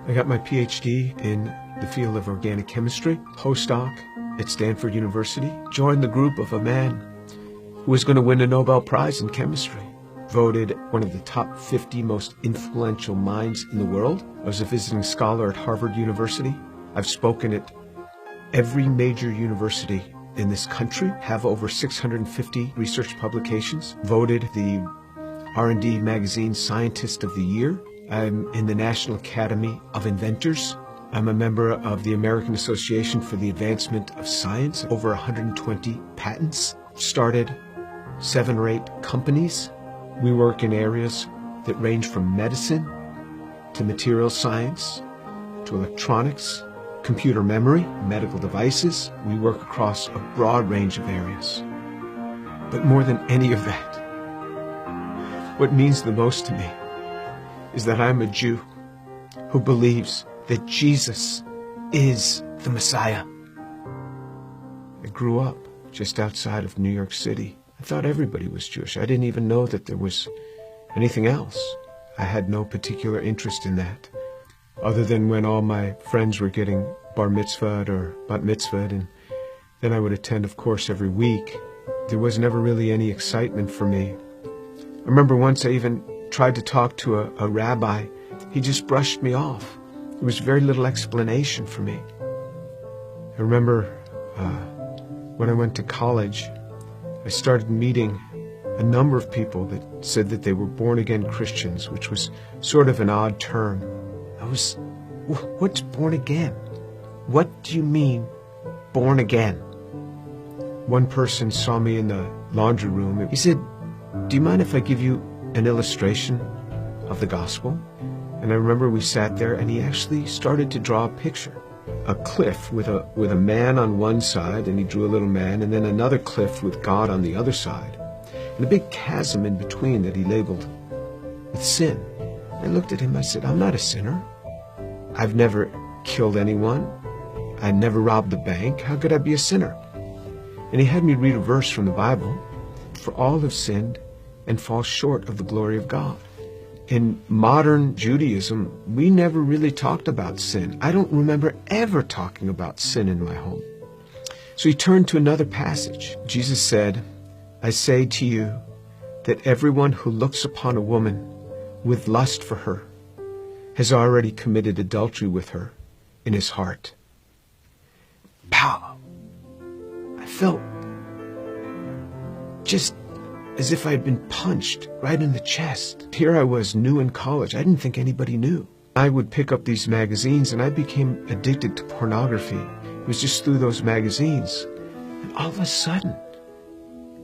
I got my PhD in the field of organic chemistry, postdoc at Stanford University, joined the group of a man who was going to win a Nobel Prize in chemistry, voted one of the top 50 most influential minds in the world. I was a visiting scholar at Harvard University. I've spoken at every major university in this country, have over 650 research publications, voted the R&D magazine Scientist of the Year. I'm in the National Academy of Inventors. I'm a member of the American Association for the Advancement of Science, over 120 patents, started 7 or 8 companies. We work in areas that range from medicine to material science to electronics, computer memory, medical devices. We work across a broad range of areas. But more than any of that, what means the most to me is that I'm a Jew who believes that Jesus is the Messiah. I grew up just outside of New York City. I thought everybody was Jewish. I didn't even know that there was anything else. I had no particular interest in that, other than when all my friends were getting bar mitzvahed or bat mitzvahed, and then I would attend, of course, every week. There was never really any excitement for me. I remember once I even tried to talk to a rabbi. He just brushed me off. There was very little explanation for me. I remember when I went to college, I started meeting a number of people that said that they were born-again Christians, which was sort of an odd term. What's born again? What do you mean, born again? One person saw me in the laundry room. He said, "Do you mind if I give you an illustration of the gospel?" And I remember we sat there and he actually started to draw a picture. A cliff with a man on one side, and he drew a little man, and then another cliff with God on the other side, and a big chasm in between that he labeled with sin. I looked at him, I said, "I'm not a sinner. I've never killed anyone. I never robbed a bank. How could I be a sinner?" And he had me read a verse from the Bible. "For all have sinned and fall short of the glory of God." In modern Judaism, we never really talked about sin. I don't remember ever talking about sin in my home. So he turned to another passage. Jesus said, "I say to you that everyone who looks upon a woman with lust for her has already committed adultery with her in his heart." Pow! I felt just as if I had been punched right in the chest. Here I was, new in college. I didn't think anybody knew. I would pick up these magazines and I became addicted to pornography. It was just through those magazines. And all of a sudden,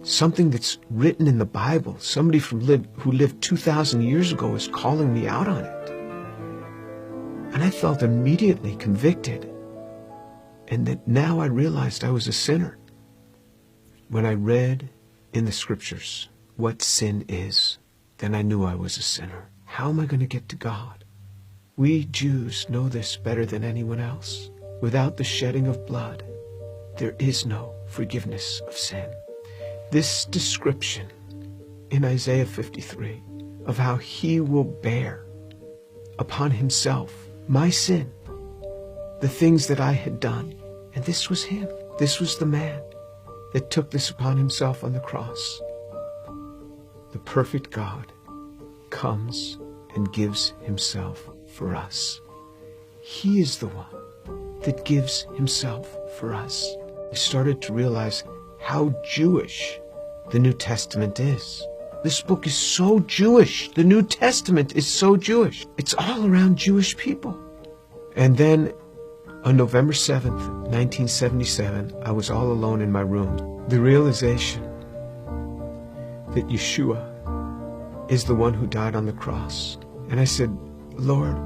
something that's written in the Bible, somebody who lived 2,000 years ago is calling me out on it. And I felt immediately convicted. And that now I realized I was a sinner. When I read in the scriptures what sin is, then I knew I was a sinner. How am I going to get to God? We Jews know this better than anyone else. Without the shedding of blood, there is no forgiveness of sin. This description in Isaiah 53 of how he will bear upon himself my sin, the things that I had done, and this was him. This was the man that took this upon himself on the cross. The perfect God comes and gives himself for us. He is the one that gives himself for us. I started to realize how Jewish the New Testament is. This book is so Jewish. The New Testament is so Jewish. It's all around Jewish people. And then on November 7th, 1977, I was all alone in my room. The realization that Yeshua is the one who died on the cross. And I said, "Lord,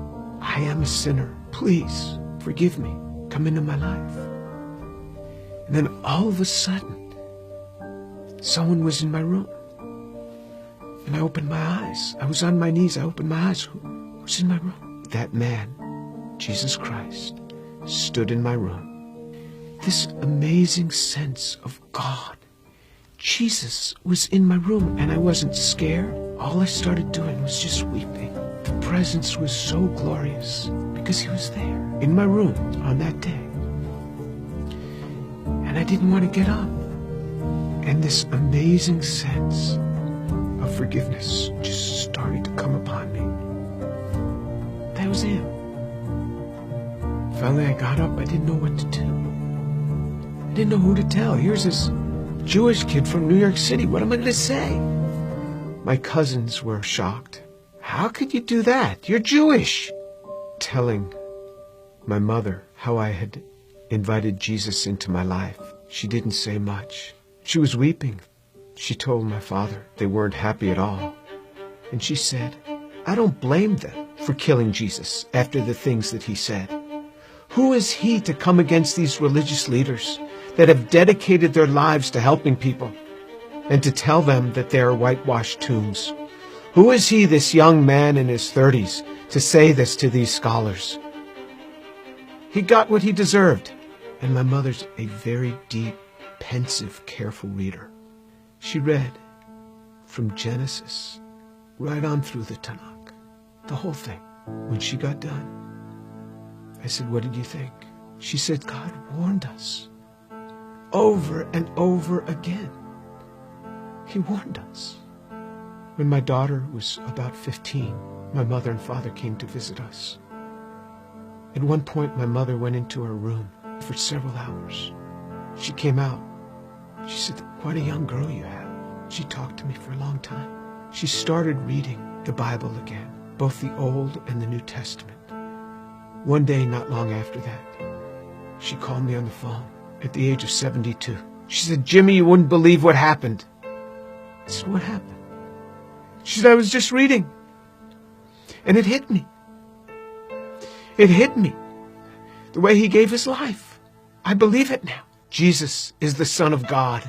I am a sinner. Please forgive me. Come into my life." And then all of a sudden, someone was in my room. And I opened my eyes. I was on my knees. I opened my eyes. Who's in my room? That man, Jesus Christ, stood in my room. This amazing sense of God. Jesus was in my room, and I wasn't scared. All I started doing was just weeping. The presence was so glorious because he was there in my room on that day. And I didn't want to get up. And this amazing sense of forgiveness just started to come upon me. That was him. Finally, I got up. I didn't know what to do. I didn't know who to tell. Here's this Jewish kid from New York City. What am I going to say? My cousins were shocked. How could you do that? You're Jewish. Telling my mother how I had invited Jesus into my life. She didn't say much. She was weeping. She told my father they weren't happy at all. And she said, I don't blame them for killing Jesus after the things that he said. Who is he to come against these religious leaders that have dedicated their lives to helping people and to tell them that they are whitewashed tombs? Who is he, this young man in his 30s, to say this to these scholars? He got what he deserved. And my mother's a very deep, pensive, careful reader. She read from Genesis right on through the Tanakh, the whole thing. When she got done, I said, what did you think? She said, God warned us over and over again. He warned us. When my daughter was about 15, my mother and father came to visit us. At one point, my mother went into her room for several hours. She came out. She said, quite a young girl you have. She talked to me for a long time. She started reading the Bible again, both the Old and the New Testament. One day, not long after that, she called me on the phone at the age of 72. She said, Jimmy, you wouldn't believe what happened. I said, what happened? She said, I was just reading. And it hit me. It hit me. The way he gave his life. I believe it now. Jesus is the Son of God.